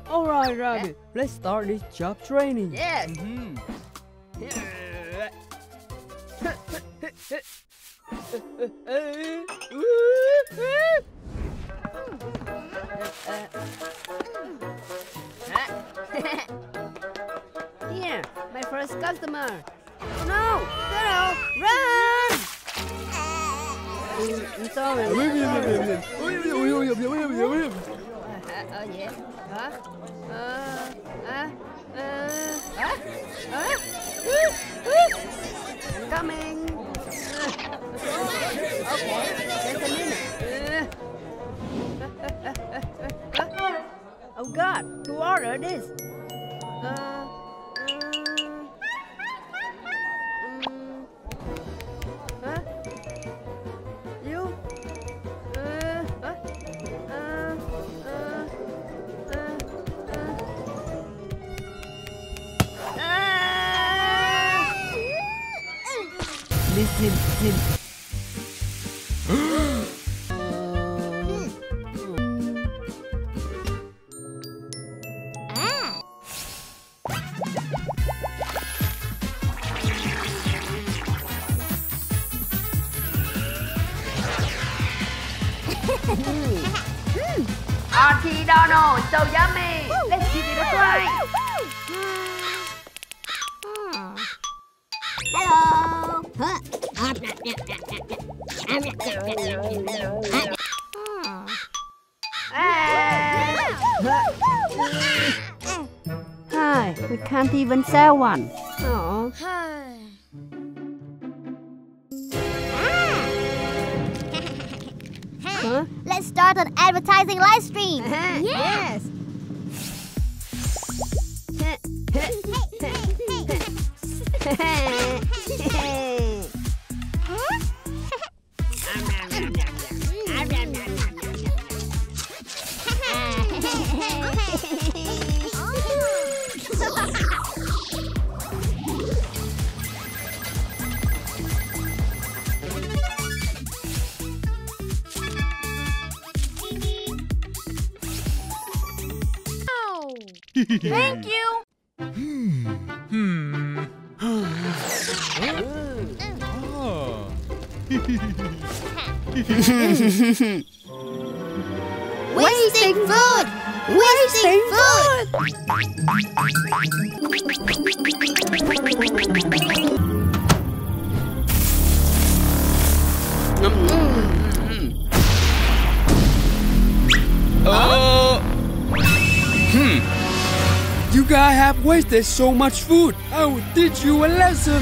All right, Rabbit. Let's start this job training. Yes. Here, my first customer. Oh no! Turtle, run! I'm sorry. Oh yeah. Coming. Okay, just a minute. Oh God, who ordered this? You? Listen. MCDONAL, so yummy. Let's give it a try. Hi, we can't even sell one. Oh. Huh? Let's start an advertising live stream. Yes. Thank you. Wasting food! Wasting food! You guys have wasted so much food. I will teach you a lesson.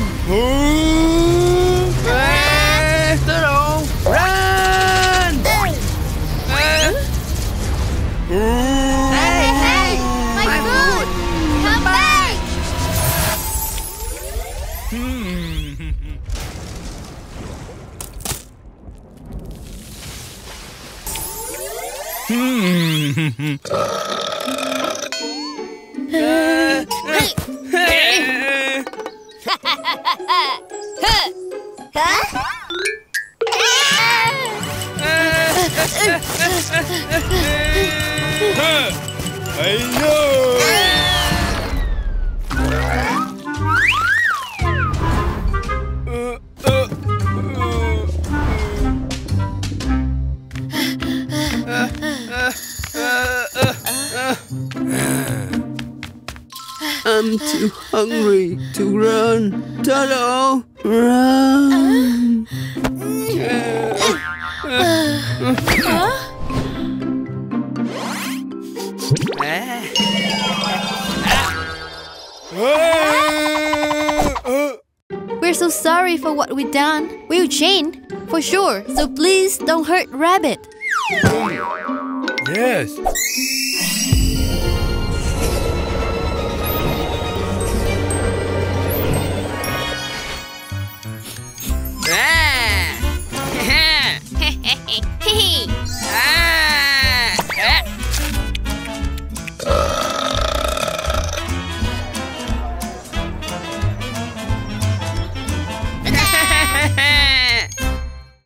Turtle, run! Hey! My food! Come back! I know. I'm too hungry to run. Turtle, run. We're so sorry for what we done. We'll change, for sure. So please don't hurt Rabbit. Yes.